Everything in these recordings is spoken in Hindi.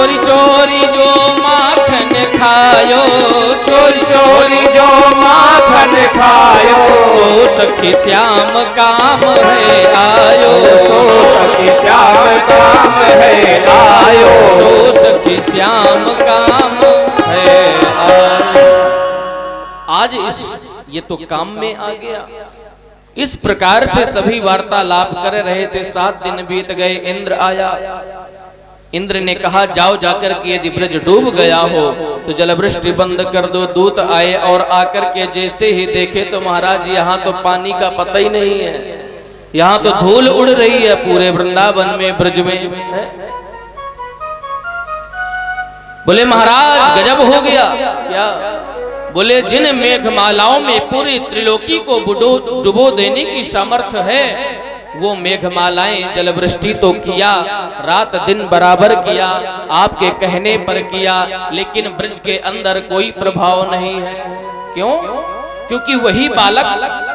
चोरी चोरी जो माखन खायो, चोरी चोरी जो माखन खायो, सो सखी श्याम काम है आयो, सो सखी श्याम काम है आयो, सो सखी श्याम काम है आयो। आज ये तो काम में आ गया। इस प्रकार से सभी वार्तालाप कर रहे थे। 7 दिन बीत गए, इंद्र आया। इंद्र ने कहा जाओ जाकर के यदि ब्रज डूब गया हो तो जलवृष्टि बंद कर दो। दूत आए और आकर के जैसे ही देखे तो महाराज यहाँ तो पानी का पता ही नहीं है, यहाँ तो धूल उड़ रही है पूरे वृंदावन में, ब्रज में। बोले महाराज गजब हो गया। क्या? बोले जिन मेघमालाओं में पूरी त्रिलोकी को डुबो देने की सामर्थ्य है, वो मेघमालाएं जलवृष्टि तो किया, रात दिन बराबर किया, आपके कहने पर किया, लेकिन ब्रज के अंदर कोई प्रभाव नहीं है। क्यों? क्योंकि वही बालक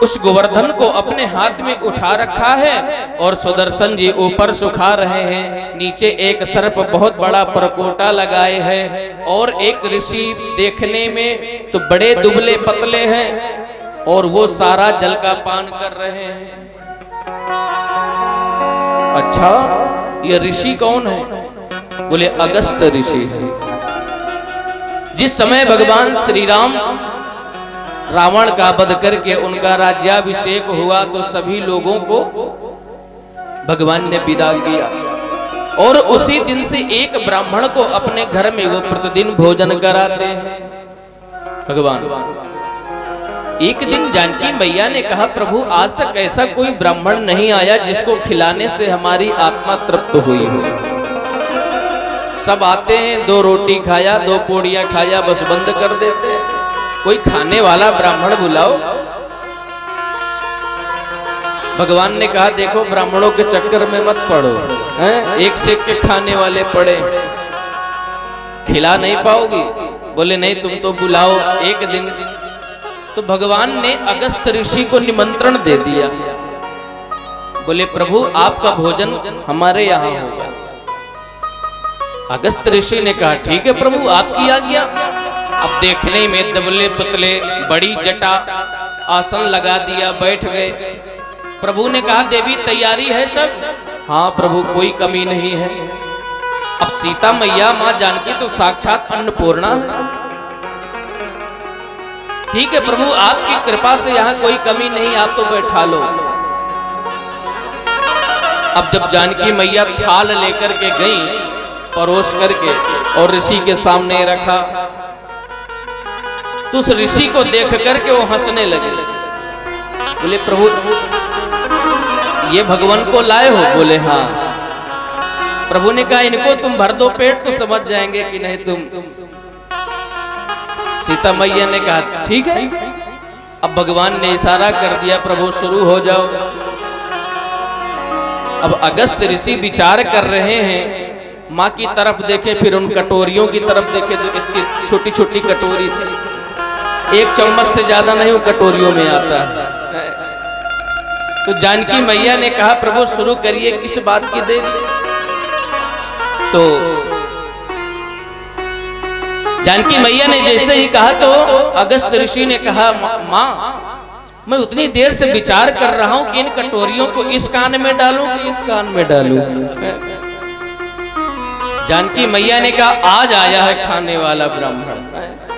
उस गोवर्धन को अपने हाथ में उठा रखा है और सुदर्शन जी ऊपर सुखा रहे हैं। नीचे एक सर्प बहुत बड़ा परकोटा लगाए हैं और एक ऋषि देखने में तो बड़े दुबले पतले हैं और वो सारा जल का पान कर रहे हैं। अच्छा, ये ऋषि कौन है? बोले अगस्त ऋषि। जिस समय भगवान श्री राम रावण का वध करके उनका राज्याभिषेक हुआ तो सभी लोगों को भगवान ने विदा किया और उसी दिन से एक ब्राह्मण को अपने घर में वो प्रतिदिन भोजन कराते हैं भगवान। एक दिन जानकी मैया ने कहा प्रभु आज तक ऐसा कोई ब्राह्मण नहीं आया जिसको खिलाने से हमारी आत्मा तृप्त हुई हो। सब आते हैं, 2 रोटी खाया, 2 पोड़ियां खाया, बस बंद कर देते हैं। कोई खाने वाला ब्राह्मण बुलाओ। भगवान ने कहा देखो ब्राह्मणों के चक्कर में मत पड़ो, हैं? एक से एक के खाने वाले पड़े, खिला नहीं पाओगी। बोले नहीं तुम तो बुलाओ एक दिन। तो भगवान ने अगस्त ऋषि को निमंत्रण दे दिया। बोले प्रभु आपका भोजन हमारे यहाँ होगा। अगस्त ऋषि ने कहा ठीक है प्रभु आपकी आज्ञा। अब देखने में दुबले पुतले, बड़ी जटा, आसन लगा दिया, बैठ गए। प्रभु ने कहा देवी तैयारी है सब? हाँ प्रभु कोई कमी नहीं है। अब सीता मैया माँ जानकी तो साक्षात अन्नपूर्णा है। ठीक है प्रभु आपकी कृपा से यहाँ कोई कमी नहीं, आप तो बैठा लो। अब जब जानकी मैया थाल लेकर के गई, परोस करके और ऋषि के सामने रखा, तो उस ऋषि को देख करके वो हंसने लगे। बोले प्रभु ये भगवान को लाए हो? बोले हाँ। प्रभु ने कहा इनको तुम भर दो पेट तो समझ जाएंगे कि नहीं तुम। सीता मैया ने कहा ठीक है। अब भगवान ने इशारा कर दिया प्रभु शुरू हो जाओ। अब अगस्त ऋषि विचार कर रहे हैं, माँ की तरफ देखे, फिर उन कटोरियों की तरफ देखे तो इतनी छोटी छोटी कटोरी थी, 1 चम्मच से ज्यादा नहीं वो कटोरियों में आता है। तो जानकी मैया ने कहा प्रभु शुरू करिए, किस बात की देरी? तो जानकी मैया ने जैसे ही कहा तो अगस्त ऋषि ने कहा माँ मैं उतनी देर से विचार कर रहा हूं कि इन कटोरियों को इस कान में डालूं कि इस कान में डालूं। जानकी मैया ने कहा आज आया है खाने वाला ब्राह्मण।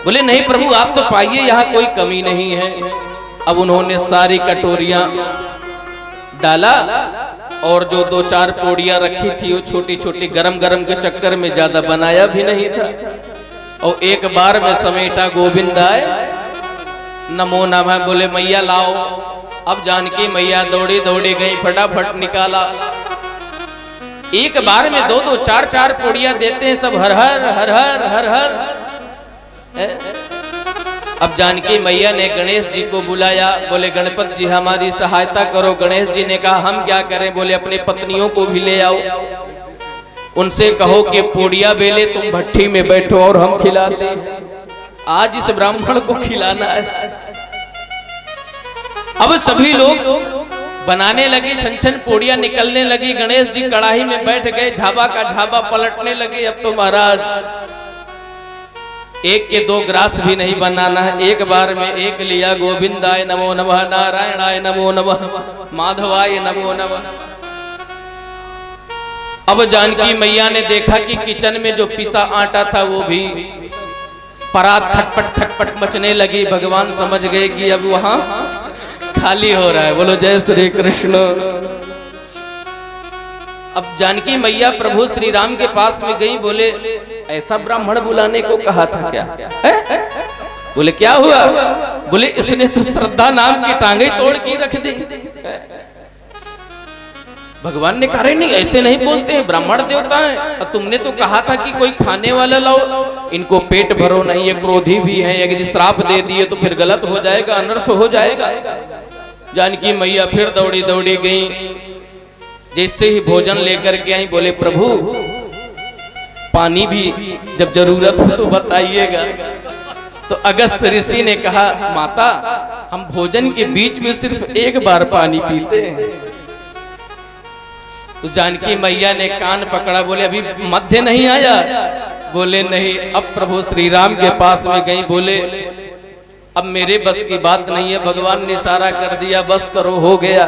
बोले नहीं प्रभु आप तो पाइए यहाँ कोई कमी नहीं है। अब उन्होंने सारी कटोरियां डाला और जो 2-4 पोड़ियां रखी थी वो छोटी छोटी गरम गरम के चक्कर में ज्यादा बनाया भी नहीं था और एक बार में समेटा। गोविंद आए नमो नमः। बोले मैया लाओ। अब जानकी मैया दौड़ी दौड़ी गई, फटाफट निकाला। एक बार में 2-2 4-4 पोड़ियां देते हैं सब, हर हर हर हर हर हर। अब जानकी मैया ने गणेश जी को बुलाया। बोले गणपत जी हमारी सहायता करो। गणेश जी ने कहा हम क्या करें? बोले अपनी पत्नियों को भी ले आओ, उनसे कहो कि पोड़िया बेले तुम भट्टी में बैठो और हम खिलाते हैं। आज इस ब्राह्मण को खिलाना है। अब सभी लोग बनाने लगी, छन छन पोड़ियां निकलने लगी। गणेश जी कढ़ाई में बैठ गए, झाबा का झाबा पलटने लगे। अब तो महाराज एक के दो ग्रास भी नहीं बनाना है, एक बार में एक लिया। गोविंदाय नमो नमः, नारायणाय नमो नमः, माधवाय नमो नमः। अब जानकी मैया ने देखा कि किचन में जो पिसा आटा था वो भी परात खटपट खटपट मचने लगी। भगवान समझ गए कि अब वहां खाली हो रहा है। बोलो जय श्री कृष्ण। अब जानकी मैया प्रभु श्री राम के पास में गई, बोले ऐसा ब्राह्मण बुलाने को कहा था क्या है? बोले क्या हुआ? बोले इसने तो श्रद्धा नाम की टांगे तोड़ के रख दी। भगवान ने कहा नहीं, ऐसे नहीं बोलते हैं, ब्राह्मण देवता है। और तुमने तो कहा था कि कोई खाने वाला लाओ, इनको पेट भरो नहीं, ये क्रोधी भी है, यदि श्राप दे दिए तो फिर गलत हो जाएगा, अनर्थ हो जाएगा। जानकी मैया फिर दौड़ी दौड़ी गई। जैसे ही भोजन लेकर के आई, बोले प्रभु पानी भी जब जरूरत हो तो बताइएगा। तो अगस्त ऋषि ने कहा माता, हम भोजन के बीच में सिर्फ एक बार पानी पीते हैं। तो जानकी मैया ने कान पकड़ा, बोले अभी मध्य नहीं आया? बोले नहीं। अब प्रभु श्री राम के पास में गई, बोले अब मेरे बस की बात नहीं है, भगवान ने इशारा कर दिया, बस करो, हो गया।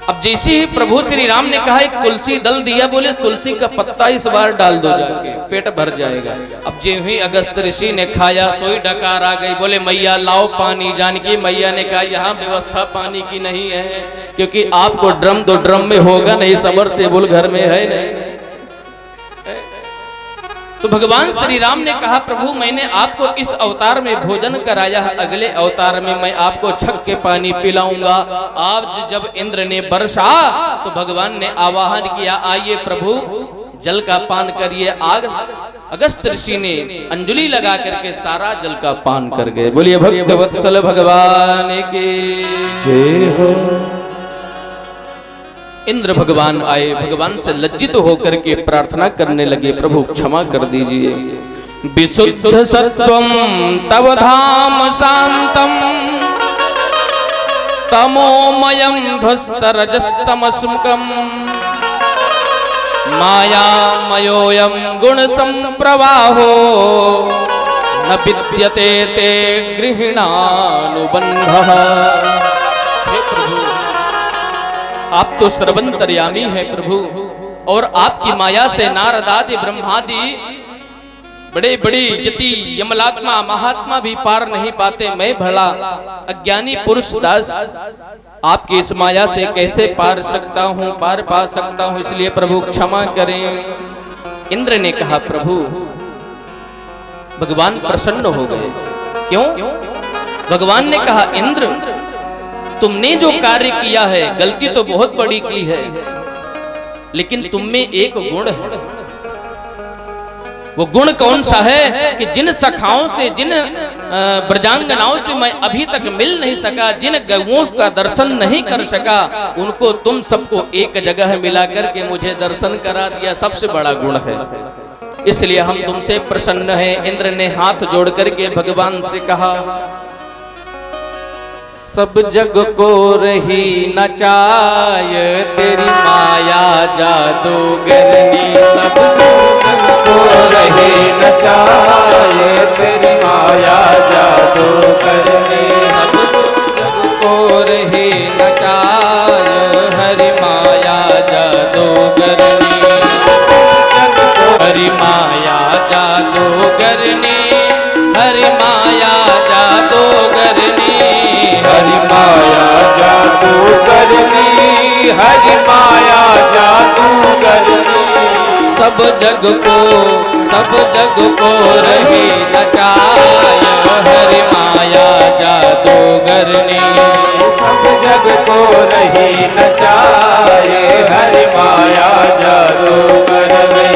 अब जैसे ही प्रभु श्री राम ने कहा एक तुलसी दल दिया, बोले तुलसी का पत्ता इस बार डाल दो जाके, पेट भर जाएगा। अब जो ही अगस्त ऋषि ने खाया, सोई डकार आ गई। बोले मैया लाओ पानी। जानकी मैया ने कहा यहाँ व्यवस्था पानी की नहीं है, क्योंकि आपको ड्रम तो ड्रम में होगा नहीं, सबमर्सिबल घर में है नहीं। तो भगवान श्री राम ने कहा प्रभु मैंने आपको इस अवतार में भोजन कराया है, अगले अवतार में मैं आपको छक के पानी पिलाऊंगा। आज जब इंद्र ने बरसा तो भगवान ने आवाहन किया, आइए प्रभु जल का पान करिए। आग अगस्त ऋषि ने अंजलि लगा करके सारा जल का पान कर गए। बोलिए भक्त वत्सल भगवान की जय हो। इंद्र भगवान आए, भगवान से लज्जित होकर के प्रार्थना करने लगे, प्रभु क्षमा कर दीजिए। विशुद्ध सत्वम तव धाम शांतम तमोमयम ध्वस्तरजस्तमस्मुकम मायामयोऽयं गुण संप्रवाहो न विद्यते ते गृह्णानुबन्धः। हे प्रभु आप तो सर्वंतर्यामी है प्रभु, और आपकी माया से नारदादि ब्रह्मादि बड़े बड़े यति यमलात्मा महात्मा भी पार नहीं पाते। मैं भला अज्ञानी पुरुष दास आपकी इस माया से कैसे पार सकता हूँ, पार पा सकता हूँ, इसलिए प्रभु क्षमा करें। इंद्र ने कहा प्रभु, भगवान प्रसन्न हो गए। क्यों? भगवान ने कहा इंद्र तुमने जो कार्य किया है गलती तो बहुत बड़ी की है, लेकिन तुम में एक गुण है। वो गुण कौन सा है कि जिन सखाओं से, जिन ब्रजांगनाओं से मैं अभी तक मिल नहीं सका, जिन गौओं का दर्शन नहीं कर सका, उनको तुम सबको एक जगह मिला करके मुझे दर्शन करा दिया, सबसे बड़ा गुण है। इसलिए हम तुमसे प्रसन्न हैं। इंद्र ने हाथ जोड़ करके भगवान से कहा, सब जग को रही नचाय तेरी माया जादूगरनी। सब जग को रही नचाय तेरी माया जादूगरनी। सब जग को रही नचाय हरि माया जादूगरनी। हरि माया जादूगरनी, हरि माया जादूगरनी। हरि माया जादू करनी, हरि माया जादू करनी। सब जग को रही नचाय हरि माया जादूगरनी। सब जग को रही नचाए हरि माया जादू करनी।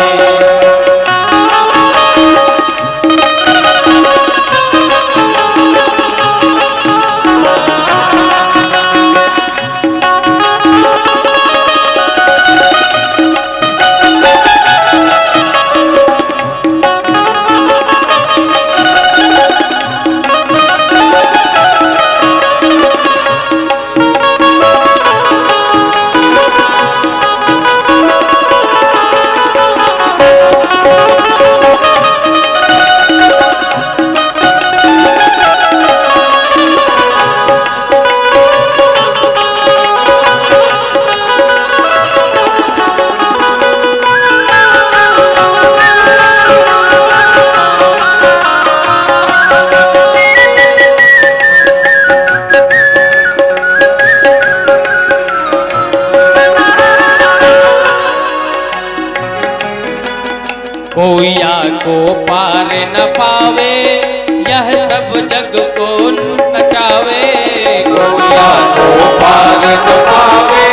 कोया को पार न पावे, यह सब जग को नचावे। कोया को पार न पावे,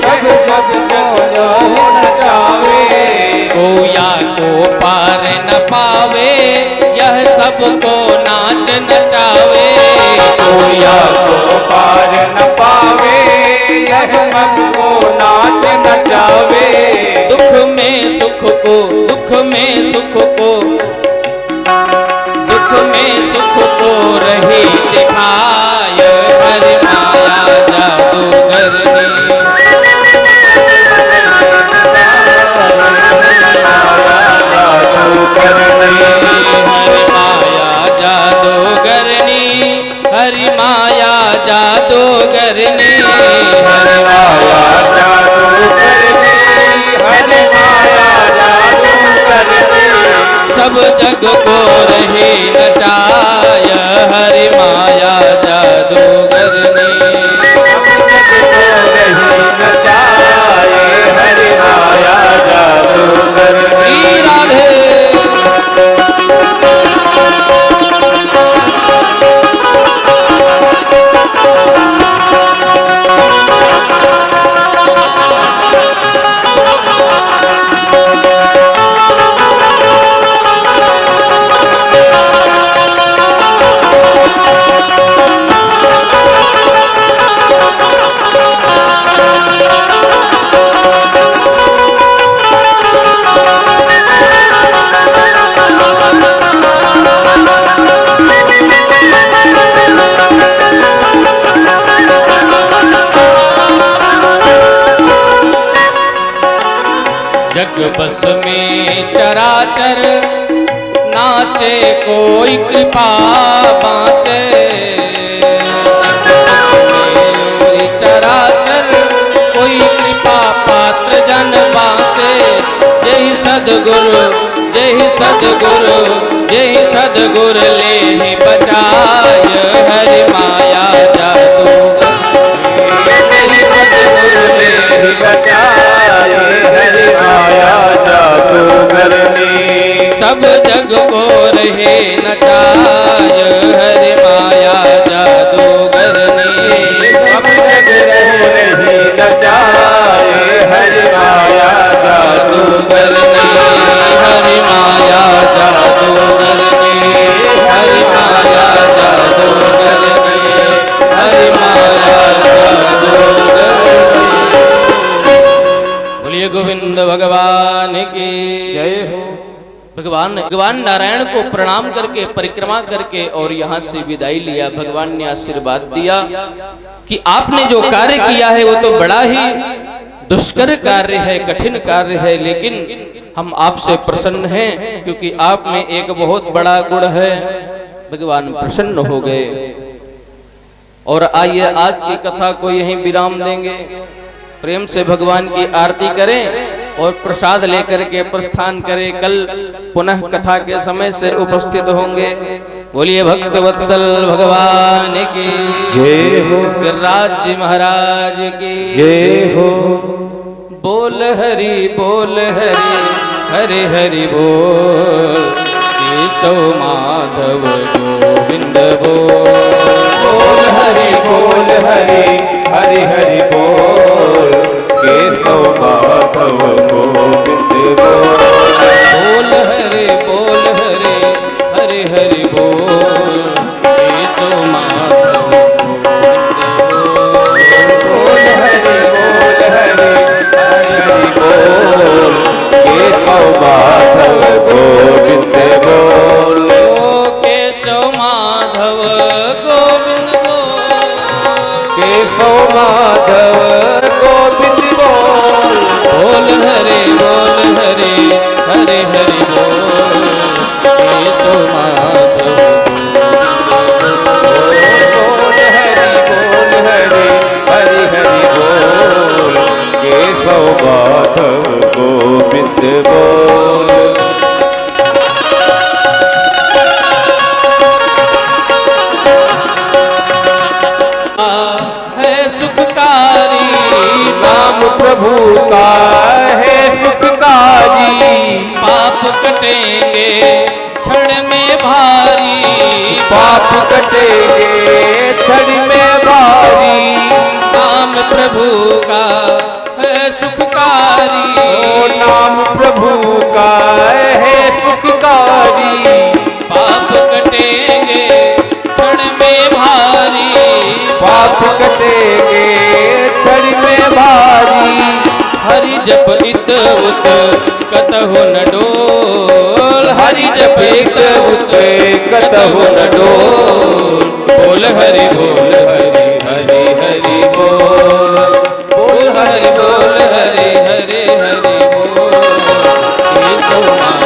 सब जग को नचावे। कोया को पार न पावे, यह सबको नाच नचावे। कोया को पार न पावे, यह सबको नाच नचावे। दुख में सुख को, दुख में सुख को, दुख में सुख को रही दिखाय, हरि माया जादूगरनी। हरि माया जादूगरनी, हरि माया जादूगरनी, हरि माया जादूगरनी। सब जग को रही नचाय, हरि माया जादूगरनी। सब जग को रही नचाए, हरि माया जादूगरनी। श्री राधे। जग बस में चराचर, नाचे कोई कृपा बाँचे। जग बस में चराचर, कोई कृपा पात्र जन बाँचे। यही सदगुरु, यही सदगुरु, यही सदगुरु ले ही बचाय, हरि माया जादूगरनी। यही सदगुरु ले ही बचाए, हरि माया जादूगरनी। सब जग को रहे नचाय, हरि माया जादूगरनी। सब जग रही नचाए, हरि माया जादूगरनी। हरि माया जादूगरनी, हरि माया जादूगरनी, हरि माया जादूगरनी। बोलिए गोविंद भगवान की जय हो। भगवान नारायण को प्रणाम करके, परिक्रमा करके और यहाँ से विदाई लिया। भगवान ने आशीर्वाद दिया कि आपने जो कार्य किया है वो तो बड़ा ही दुष्कर कार्य है, कठिन कार्य है, लेकिन हम आपसे प्रसन्न हैं क्योंकि आप में एक बहुत बड़ा गुण है। भगवान प्रसन्न हो गए। और आइए आज की कथा को यहीं विराम देंगे। प्रेम से भगवान की आरती करें और प्रसाद लेकर के प्रस्थान करें। कल पुनः कथा के समय से उपस्थित होंगे। बोलिए भक्त वत्सल भगवान की जय हो। गिरिराज जी महाराज की जय हो। बोल हरि बोल हरि, हरि हरि बोल, केशव माधव गोविंद बोल। बोल हरि बोल हरि, हरि हरि बोल, केशव माधव गोविंद बोल। बोल हरि बोल हरि, हरि हरि बोल, केशव माधव गोविंद बोल। बोल हरि बोल हरि, हरि हरि बोल, केशव माधव गोविंद बोल। केशव माधव गोविंद बोल, केशव माधव गोविंद बोल। बोल हरि हरि हरि बोल, केशव माधव बोल हरि बोल हरि, हरि हरि बोल, केशव माधव गोविंद बोल। है सुखकारी नाम प्रभु का है सुखकारी। पाप कटेंगे क्षण में भारी, पाप कटेंगे क्षण में भारी। नाम प्रभु का है सुखकारी, ओ नाम प्रभु का है सुखकारी। पाप कटेंगे क्षण में भारी, पाप कटेंगे क्षण में भारी। हरि जप इत उत कतहु न डोल, हरि जप इत उत कतहु न डोल। बोल हरि बोल हरि हरि हरि बोल, बोल हरि बोल हरि हरि हरि बोल। केशव नाम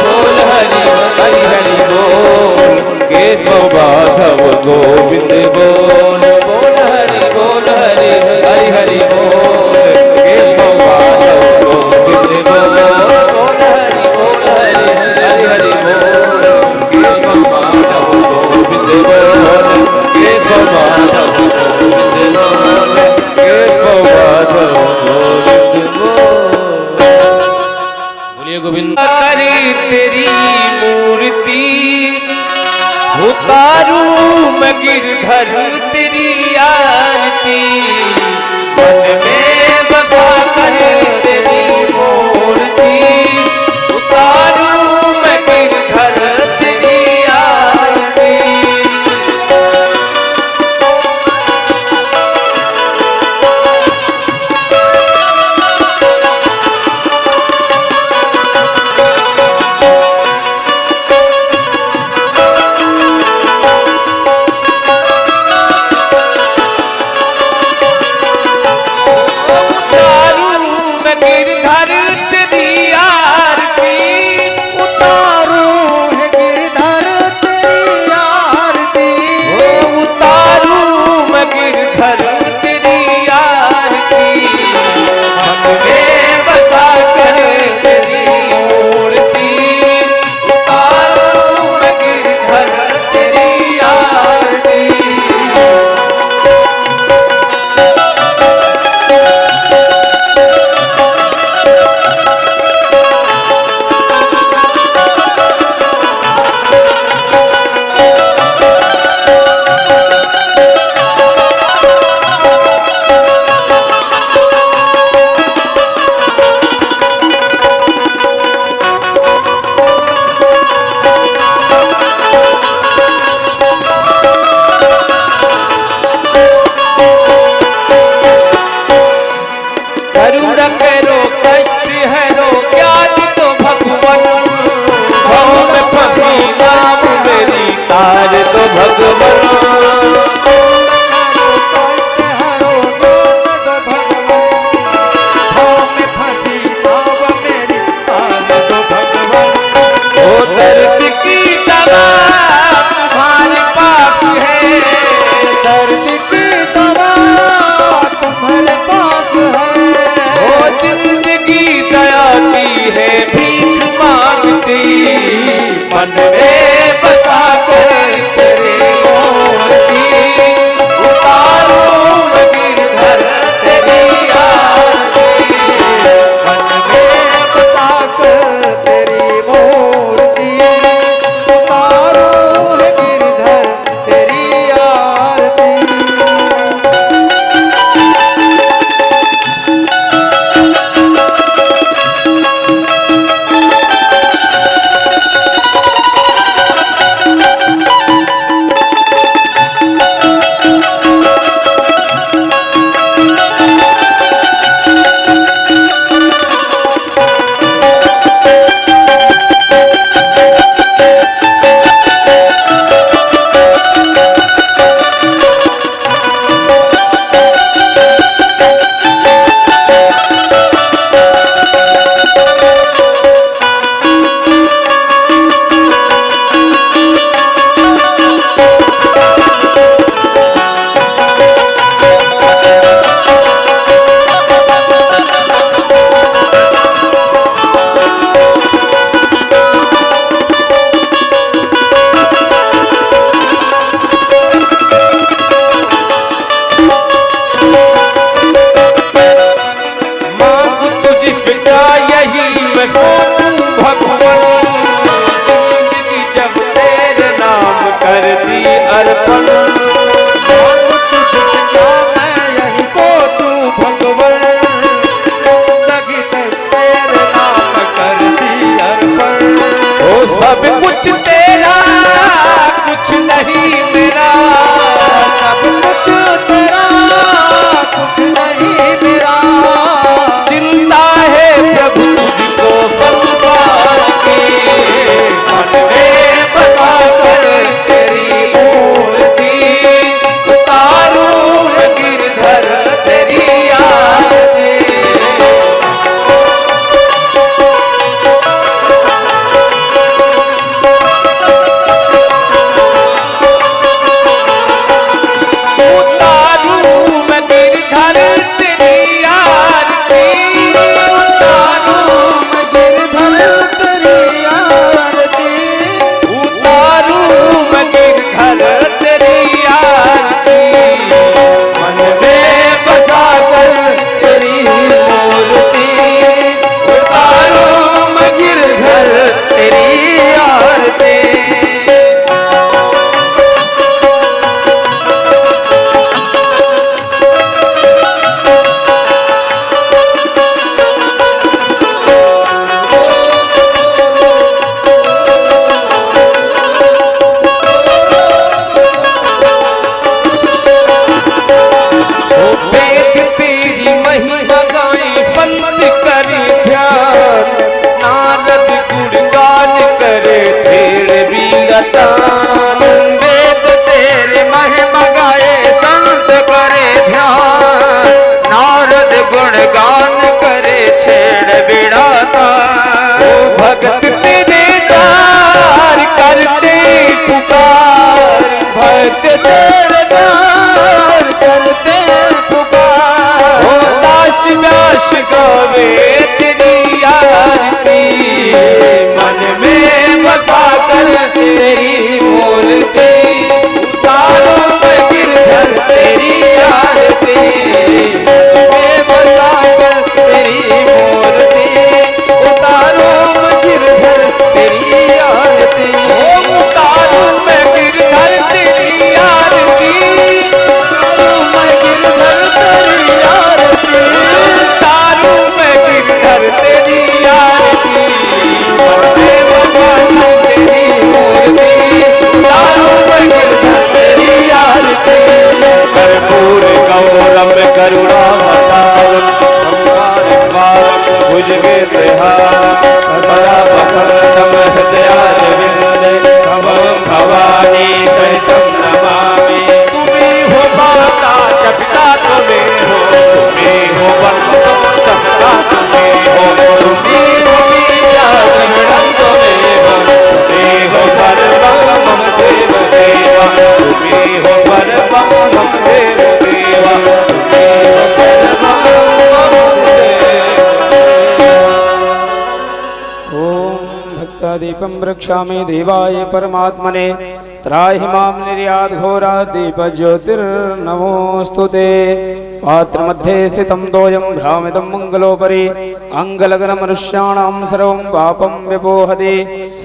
बोल हरि हरि हरि बोल, केशव माधव गोविंद बोल। बोल हरि हरि हरि बोल, केशव माधव गोविंद बोल। बोल हरि हरि बोल, केशव माधव गोविंद बोल। केशव माधव गोविंद बोल, केशव माधव गोविंद बोल। बोलिए गोविंद। करी तेरी मूर्ति उतारू मैं गिरधर तेरी आरती, मन में बसा कर तेरी मूर्ति उतारू मैं गिरधर तेरी आरती। मन में बसा कर तेरे कीर्तन वेद तेरे महिमा गाए संत करे ध्यान नारद गुणगान करे छेड़ बिड़ाता भगत तेरे दार करते पुकार भक्त तेरे दार करते पुकार हो दास व्यास गावे तेरी आरती मन में बसा कर तेरी मूर्ति उतारो मैं गिरधर तेरी आरती मन में बसा कर तेरी मूर्ति उतारो मैं गिरधर तेरी आरती उतारो मैं गिरधर तेरी आरती मैं गिरधर तेरी आरती उतारो मैं गिरधर तेरी आरती मन में बसा कर तेरी मूर्ति उतारो मैं गिरधर तेरी आरती कर्पूर गौरम करुणावतारम संहार पारम भुजगेन्द्रहारम सदा वसंतम हृदयारविंदे भवं भवानी सहितं नमामि तुम्हें हो माता च पिता तुम्हें हो बंधु च सखा तुम्हें हो तुम्हें हो बीजा शरणं तुम्हें हो सर्वं मम देव देवा तुम्हें हो सर्वं मम देव देवा तुम्हें हो सर्वं मम देव ओम भक्तादीपं रक्षामि देवाय परमात्मने त्राहि मां निर्यात घोरात् दीपज्योतिर्नमोऽस्तुते पात्रमध्ये स्थितं तोयं भ्रामितं मङ्गलोपरि अङ्गलग्नमनुष्याणां सर्वं पापं व्यपोहति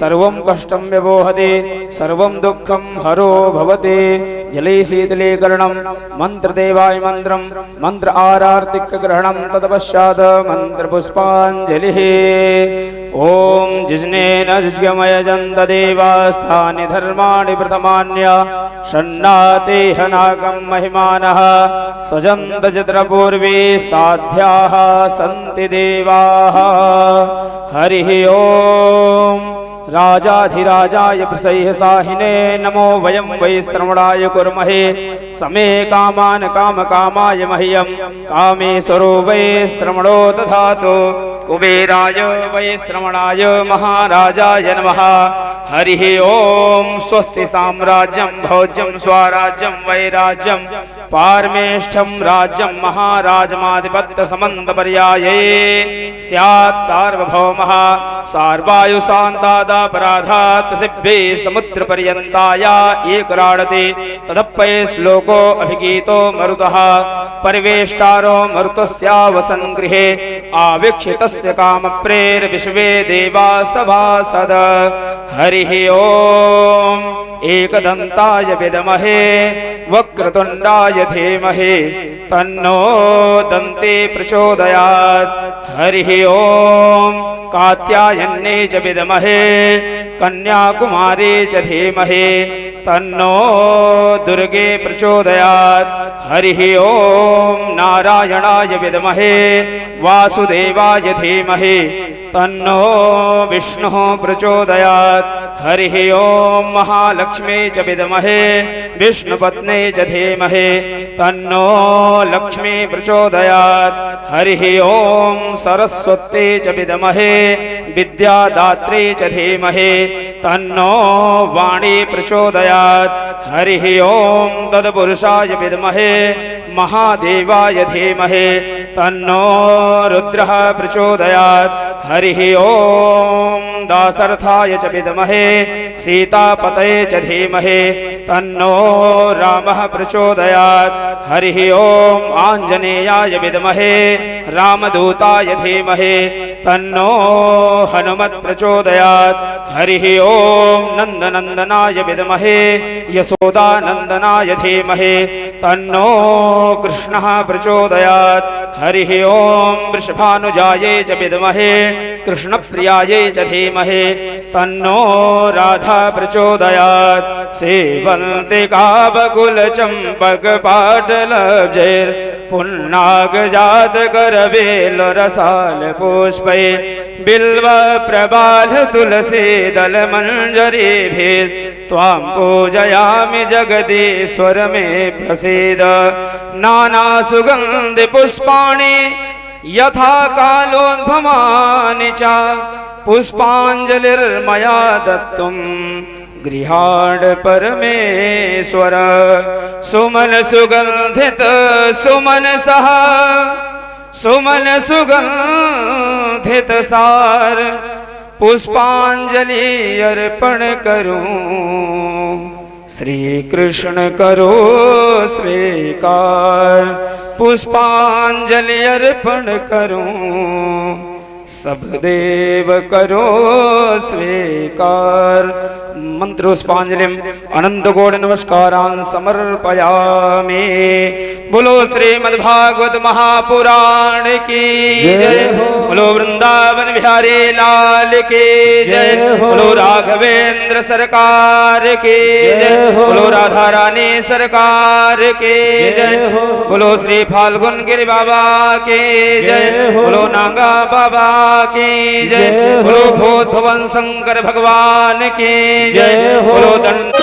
सर्वं कष्टं व्यपोहति सर्वं दुःखं हरो भवति जले शीतलीकरणं मन्त्रदेवाय मन्त्रं मन्त्र आरार्तिकग्रहणं तत्पश्चात् मन्त्रपुष्पाञ्जलिः ओम जिसने नजगमयजन्त देवास्थानि धर्माणि प्रथमान्य षण्णाते हनागं महिमानः सजन्त जत्रपूर्वे साध्याः सन्ति देवाः हरिः ओम राजाधिराजाय प्रसह्यसाहिने नमो वयं वै श्रवणाय कुर्महे समे कामान् कामकामाय मह्यं कामेश्वरो वै श्रवणो दधातु कुबेराय वै श्रवणाय महाराजाय नमः हरिः ओम स्वस्ति साम्राज्यं भोज्यं स्वराज्यं वैराज्यं पारमेष्ठं राज्यं महाराजमाधिपत्य समन्तपर्याये स्यात् सार्वभौमः सार्वायुशान्तादापराधात् पृथिव्यै समुद्रपर्यन्ताया एकराडते तदप्पये श्लोको अभिगीतो मरुतः परिवेष्टारो मरुतस्यावसन् गृहे आवीक्षितस्य कामप्रेर विश्वे देवा सभासद हरिः ओम एकदन्ताय विद्महे वक्रतुण्डाय धीमहि तन्नो दन्ते प्रचोदयात् हरिः ओम कात्यायन्ये च विद्महे कन्याकुमारी च धीमहि तन्नो दुर्गे प्रचोदयात् हरिः ओम नारायणाय विद्महे वासुदेवाय धीमहि तन्नो विष्णुः प्रचोदयात् हरिः ओम महालक्ष्मी च विद्महे विष्णुपत्नी च धीमहि तन्नो लक्ष्मी प्रचोदयात् हरिः ओम सरस्वती च विद्महे विद्यादात्री च धीमहि तन्नो वाणी प्रचोदयात् हरिः ओम तत्पुरुषाय विद्महे महादेवाय धीमहि तन्नो रुद्रः प्रचोदयात् हरिः ओम दासर्थाय च विद्महे सीतापतये च धीमहि तन्नो रामः प्रचोदयात् हरिः ओम आञ्जनेयाय विद्महे रामदूताय धीमहि तन्नो हनुमत् प्रचोदयात् हरिः ओम नन्दनन्दनाय विद्महे यशोदानन्दनाय धीमहि तन्नो कृष्णः प्रचोदयात् हरिः ओम वृषभानुजायै च विद्महे कृष्णप्रियायै च धीमहि तन्नो राधा प्रचोदयात् सेवन्ति कावकुलचम्पकपाटलब्जैर् पुन्नाग जात कर बेल रसाल पुष्पै बिल्व प्रबाल तुलसी दल मंजरी भेद त्वां पूजयामि जगदीश्वर मे प्रसीद नाना सुगंध पुष्पाणि यथा कालोद्भवानि च पुष्पांजलिर्मया दत्तुं गृहाण परमेश्वर सुमन सुगंधित सुमन सह सुमन सुगंधित सार पुष्पांजलि अर्पण करूं श्री कृष्ण करो स्वीकार पुष्पांजलि अर्पण करूं सब देव करो स्वीकार मंत्रोष्पांजलिम अनंत गौड़ नमस्कारान् समर्पयामि। बोलो श्रीमद्भागवत महापुराण की जय हो। बोलो वृंदावन बिहारी लाल की जय हो। बोलो राघवेंद्र सरकार की जय हो। बोलो राधा रानी सरकार की जय हो। बोलो श्री फाल्गुन गिरि बाबा की जय हो। बोलो नागा बाबा की जय। बोलो भूत भवन शंकर भगवान की जय हो। बोलो दंड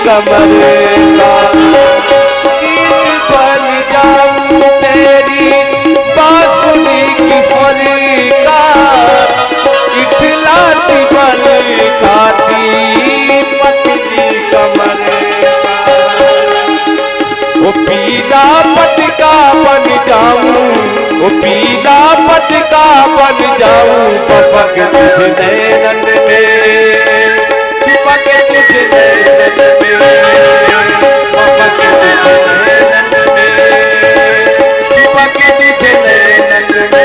कमर का गीत बन जाऊं तेरी बांसुरी की स्वर का इठलाती बन खाती पतली कमर का वो पीला पटका बन जाऊं वो पीला पटका बन जाऊं बफक तुझ नैनन में चिपक तुझ नैनन में बफक तुझ नैनन में चिपक तुझ नैनन में।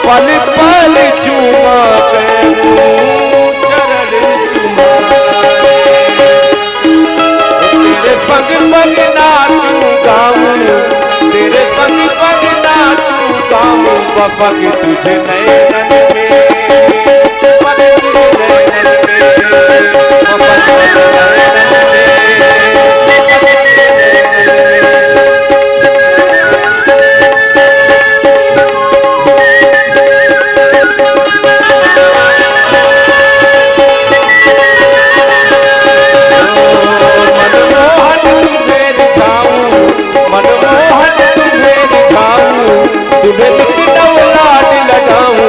पल पल चूमा करूं चरण तुम्हारे तेरे संग संग नाचूं गाऊं तेरे संग संग नाचूं गाऊं बफक तुझ नैनन में पल तुझ नैनन में बफक तुझ नैनन में। तुम्हें नित नव लाड लगाऊं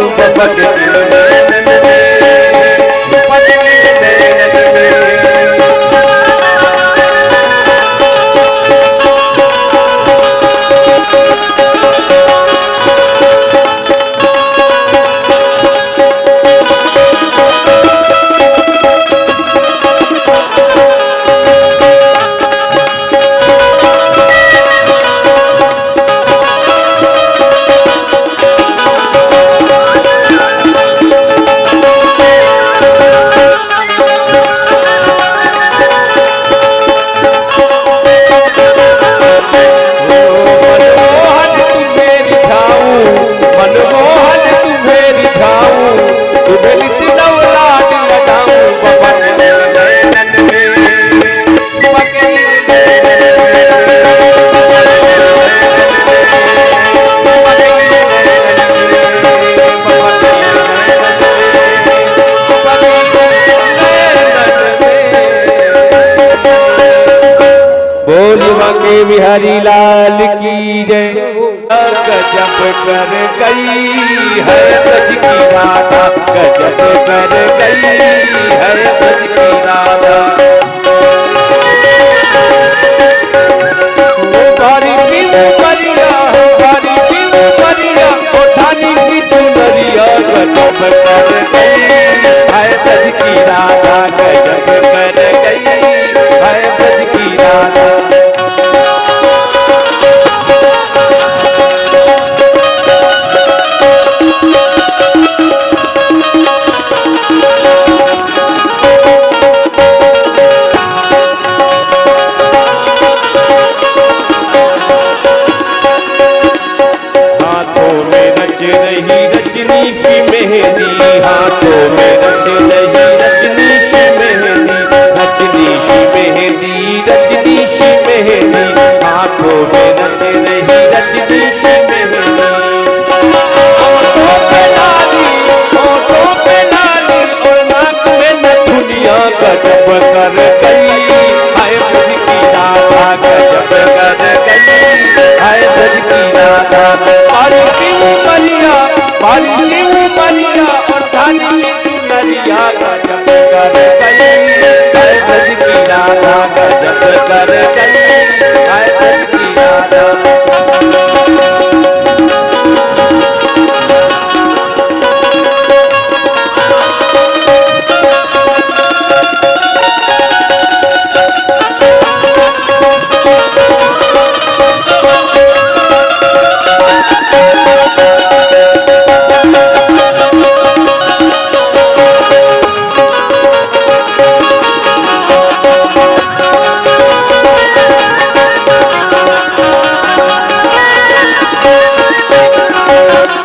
बिहारी लाल की जय। गजब कर गई है ब्रज की राधा, गजब कर गई है ब्रज की राधा। बारिश परिया, बारिश परिया, उठानी सी चुनरिया, गजब कर गई है ब्रज की राधा, गजब कर गई है ब्रज की राधा। हाथों में रच रही रजनी सी मेहंदी, हाथों में रच रही रजनी सी मेहंदी, रजनी सी मेहंदी, रजनी सी मेहंदी, हाथों में रच रही रजनी सी मेहंदी। होठों पे लाली, होठों पे लाली और नाक में नथुनिया, गजब कर गई हाय ब्रज की राधा, गजब कर गई हाय ब्रज की राधा। बारिश मरिया, बारिश मरिया और धानी सी चुनरिया, गजब कर गई हाय ब्रज की राधा, गजब कर गई हाय ब्रज की राधा।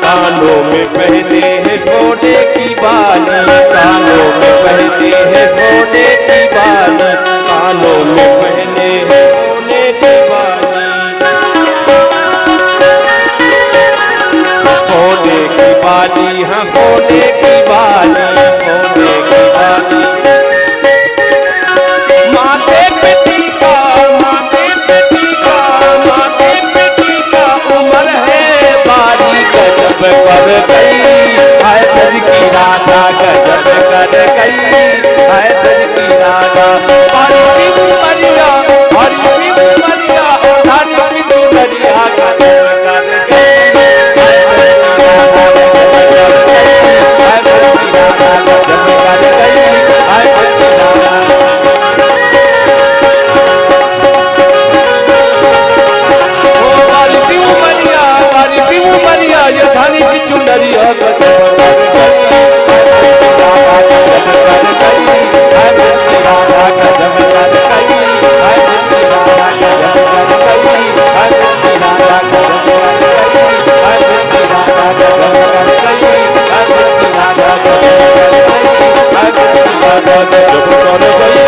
कानों में पहने हैं सोने की बाली, कानों में पहने हैं सोने की बाली, कानों में पहने हैं सोने की बाली। सोने की बाली, हाँ सोने की बाली, सोने की बाली। माथे पे टीका, माथे पे टीका, माथे पे टीका, उम्र है बारी, गजब कर गई हाय ब्रज की राधा, गजब कर गई हाय ब्रज की राधा। बारिश मरिया, बारिश मरिया, धानी सी चुनरिया, गजब कर गई हाय ब्रज की राधा, गजब कर गई हाय ब्रज की राधा, गजब कर गई हाय ब्रज की राधा। बारिश मरिया, ये धानी सी चुनरिया, गजब कर गई हाय ब्रज की राधा, गजब कर गई हाय ब्रज की राधा, गजब कर गई हाय ब्रज की राधा, गजब कर गई हाय ब्रज की राधा, गजब कर गई हाय ब्रज की राधा, गजब कर गई हाय ब्रज की राधा, गजब कर गई हाय ब्रज की राधा, गजब कर गई।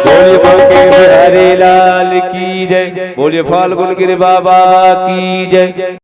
बोलिए बांके बिहारी लाल की जय, बोलिए फाल्गुन गिरी बाबा की जय।